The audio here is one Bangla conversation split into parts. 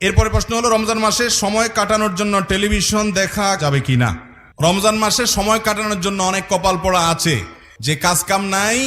এরপরে প্রশ্ন হলো, রমজান মাসে সময় কাটানোর জন্য টেলিভিশন দেখা যাবে কিনা? রমজান মাসে সময় কাটানোর জন্য অনেক কপাল পোড়া আছে, যে কাজ কাম নাই,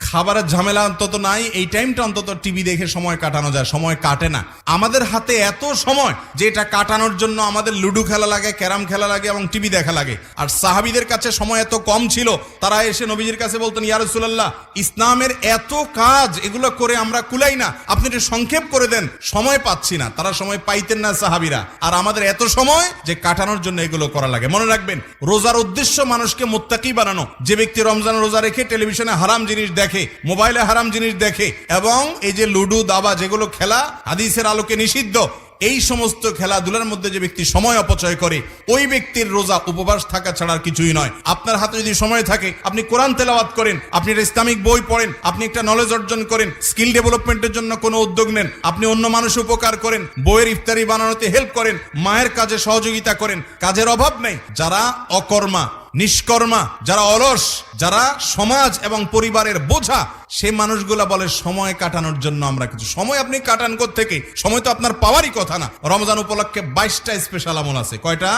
খাবারের ঝামেলা অন্তত নাই, এই টাইমটা অন্তত টিভি দেখে সময় কাটানো যায়। সময় কাটে না। আমাদের হাতে এত সময় যে এটা কাটানোর জন্য আমাদের লুডো খেলা লাগে, ক্যারাম খেলা লাগে এবং টিভি দেখা লাগে। আর সাহাবীদের কাছে সময় এত কম ছিল, তারা এসে নবীজির কাছে বলতেন, ইয়া রাসূলুল্লাহ, ইসলামের এত কাজ, এগুলো করে আমরা কুলাই না, আপনি একটু সংক্ষেপ করে দেন, সময় পাচ্ছি না। তারা সময় পাইতেন না সাহাবীরা, আর আমাদের এত সময় যে কাটানোর জন্য এগুলো করা লাগে। মনে রাখবেন, রোজার উদ্দেশ্য মানুষকে মুত্তাকি বানানো। যে ব্যক্তি রমজান রোজা রেখে টেলিভিশনে হারাম জিনিস দেখে, মোবাইলে হারাম জিনিস দেখে, এবং এই যে লুডো দাবা যেগুলো খেলা হাদিসের আলোকে নিষিদ্ধ, এই সমস্ত খেলাধুলার মধ্যে যে ব্যক্তি সময় অপচয় করে, ওই ব্যক্তির রোজা উপবাস থাকা ছাড়া কিছুই নয়। আপনার হাতে যদি সময় থাকে, আপনি কোরআন তেলাওয়াত করেন, আপনি একটা ইসলামিক বই পড়েন, আপনি একটা নলেজ অর্জন করেন, স্কিল ডেভেলপমেন্টের জন্য কোনো উদ্যোগ নেন, আপনি অন্য মানুষ উপকার করেন, বইয়ের ইফতারি বানানোতে হেল্প করেন, মায়ের কাজে সহযোগিতা করেন। কাজের অভাব নেই। যারা অকর্মা, নিষ্কর্মা, যারা অলস, যারা সমাজ এবং পরিবারের বোঝা, সে মানুষগুলা বলে সময় কাটানোর জন্য আমরা কিছু। সময় আপনি কাটান কোত্থেকে? সময় তো আপনার পাওয়ারই কথা না। রমজান উপলক্ষে 22টা স্পেশাল আমল আছে। কয়টা?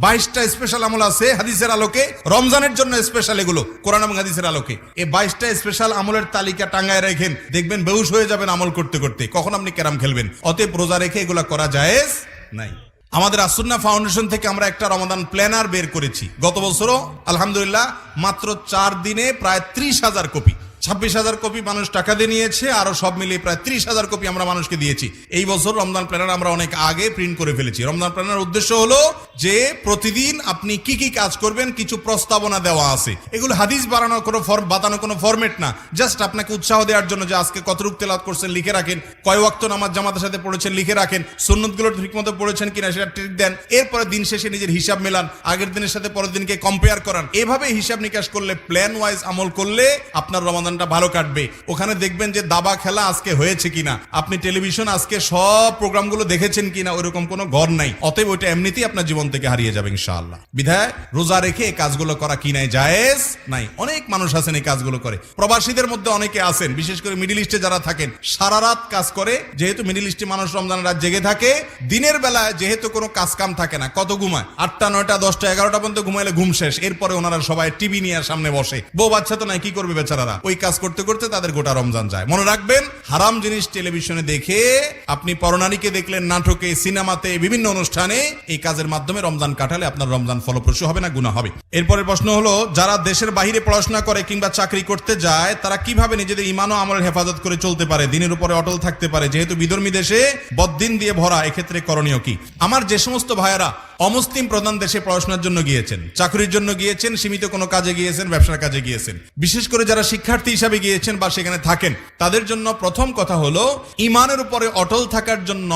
22টা স্পেশাল আমল আছে হাদিসের আলোকে। রমজানের জন্য স্পেশাল এগুলো, কোরআন এবং হাদিসের আলোকে। এই 22টা স্পেশাল আমলের তালিকা টাঙ্গায় রাখেন, দেখবেন বেহুশ হয়ে যাবেন আমল করতে করতে, কখন আপনি ক্যারাম খেলবেন। অতএব রোজা রেখে এগুলো করা জায়েজ নাই। আমাদের আসুন্নাহ ফাউন্ডেশন থেকে আমরা একটা রমাদান প্ল্যানার বের করেছি। গত বছরও আলহামদুলিল্লাহ মাত্র 4 দিনে প্রায় 30,000 কপি, 26,000 কপি মানুষ টাকা দিয়ে নিয়েছে, আরো সব মিলিয়ে প্রায় 30,000 কপি আমরা মানুষকে দিয়েছি। এই বছর রমজান প্ল্যানার আমরা অনেক আগে প্রিন্ট করে ফেলেছি। রমজান প্ল্যানার উদ্দেশ্য হলো যে প্রতিদিন আপনি কি কি কাজ করবেন, কিছু প্রস্তাবনা দেওয়া আছে। এগুলো হাদিস বানানো কোনো বাতানো কোনো ফরম্যাট না, জাস্ট আপনাকে উৎসাহ দেওয়ার জন্য যে আজকে কতটুকু তেলাওয়াত করছেন লিখে রাখেন, কয় ওয়াক্ত নামাজ জামাতের সাথে পড়েছেন লিখে রাখেন, সুন্নতগুলো ঠিকমতো পড়েছেন কিনা সেটা ট্রিক দেন। এরপরে দিন শেষে নিজের হিসাব মেলান, আগের দিনের সাথে পরের দিনকে কম্পেয়ার করান। এভাবে হিসাব নিকাশ করলে, প্ল্যান ওয়াইজ আমল করলে আপনার রমাদানটা ভালো কাটবে। ওখানে দেখবেন যে দাবা খেলা আজকে হয়েছে কিনা, আপনি টেলিভিশন আজকে সব প্রোগ্রামগুলো দেখেছেন কিনা, ওইরকম কোনো ঘর নাই। অতএব ওইটা এমনিতেই আপনার জীবন থেকে হারিয়ে যাবে ইনশাআল্লাহ। বিধায় রোজা রেখে এই কাজগুলো করা কি নাই, জায়েজ নাই। অনেক মানুষ আছেন এই কাজগুলো করে। প্রবাসীদের মধ্যে অনেকে আছেন, বিশেষ করে মিডল ইস্টে যারা থাকেন, সারা রাত কাজ করে। যেহেতু মিডল ইস্টে মানুষ রমজান রাত জেগে থাকে, দিনের বেলায় যেহেতু কোনো কাজ কাম থাকে না, কত ঘুমায়? 8টা 9টা 10টা 11টা পর্যন্ত ঘুমাইলে ঘুম শেষ। এরপরে ওনারা সবাই টিভি নিয়ে সামনে বসে। বউ বাচ্চা তো নাই, কি করবে বেচারারা? ওই কাজ করতে করতে তাদের গোটা রমজান যায়। মনে রাখবেন, হারাম জিনিস টেলিভিশনে দেখে, আপনি পরনারীকে দেখলেন নাটকে, সিনেমাতে, বিভিন্ন অনুষ্ঠানে, এই কাজের মাধ্যমে রমজান কাটালে আপনার রমজান ফলপ্রসূ হবে না, গুনাহ হবে। এরপরের প্রশ্ন হলো, যারা দেশের বাইরে পড়াশোনা করে কিংবা চাকরি করতে যায়, তারা কিভাবে নিজেদের ঈমান ও আমলের হেফাজত করে চলতে পারে, দ্বীনের উপরে অটল থাকতে পারে, যেহেতু বিধর্মী দেশে বদ্দিন দিয়ে ভরা? এক্ষেত্রে করণীয় কি? আমার যে সমস্ত ভাইয়েরা অমুসলিম প্রধান দেশে পড়াশোনার জন্য গিয়েছেন, চাকরির জন্য গিয়েছেন, সীমিত কোনো কাজে গিয়েছেন, ব্যবসার কাজে গিয়েছেন, বিশেষ করে যারা শিক্ষার্থী হিসাবে গিয়েছেন বা সেখানে থাকেন, তাদের জন্য প্রথম কথা হলো, ঈমানের উপরে অটল থাকার জন্য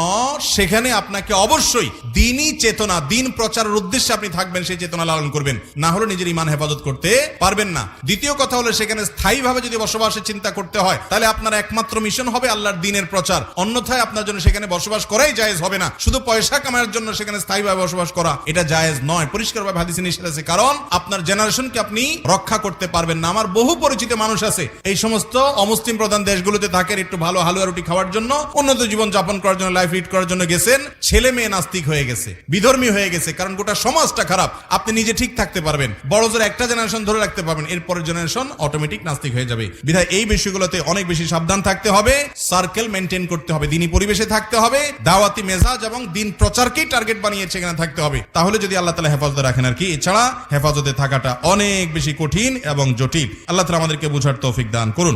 সেখানে আপনাকে অবশ্যই দ্বীনি চেতনা, দ্বীন প্রচারের উদ্দেশ্যে আপনি থাকবেন, সেই চেতনা লালন করবেন। না হলে নিজের ঈমান হেফাজত করতে পারবেন না। দ্বিতীয় কথা হলো, সেখানে স্থায়ীভাবে যদি বসবাসের চিন্তা করতে হয়, তাহলে আপনার একমাত্র মিশন হবে আল্লাহর দ্বীনের প্রচার। অন্যথায় আপনার জন্য সেখানে বসবাস করাই জায়েজ হবে না। শুধু পয়সা কামানোর জন্য সেখানে স্থায়ীভাবে বসবাস করা, এটা জায়েজ নয়। পরিষ্কারভাবে হাদিসে নিষেধ আছে, কারণ আপনার জেনারেশনকে আপনি রক্ষা করতে পারবেন না। আমার বহু পরিচিত মানুষ আছে এই সমস্ত অমুসলিম প্রধান দেশগুলোতে থাকেন, একটু ভালো হালুয়া রুটি খাওয়ার জন্য, উন্নত জীবন যাপন করার জন্য, লাইফ লিড করার জন্য গেছেন। ছেলে মেয়ে নাস্তিক হয়ে গেছে, বিধর্মী হয়ে গেছে, কারণ গোটা সমাজটা খারাপ। আপনি নিজে ঠিক থাকতে পারবেন, বড় জোর একটা জেনারেশন ধরে রাখতে পারবেন, এরপরের জেনারেশন অটোমেটিক নাস্তিক হয়ে যাবে। বিধায় এই বিষয়গুলোতে অনেক বেশি সাবধান থাকতে হবে, সার্কেল মেনটেন করতে হবে, দ্বীনি পরিবেশে থাকতে হবে, দাওয়াতি মেজাজ এবং দ্বীন প্রচারকেই টার্গেট বানিয়েছে এখানে থাকতে হবে। তাহলে যদি আল্লাহ তাআলা হেফাজতে রাখেন আর কি। এছাড়া হেফাজতে থাকাটা অনেক বেশি কঠিন এবং জটিল। আল্লাহ তাআলা আমাদেরকে বুঝার তৌফিক দান করুন।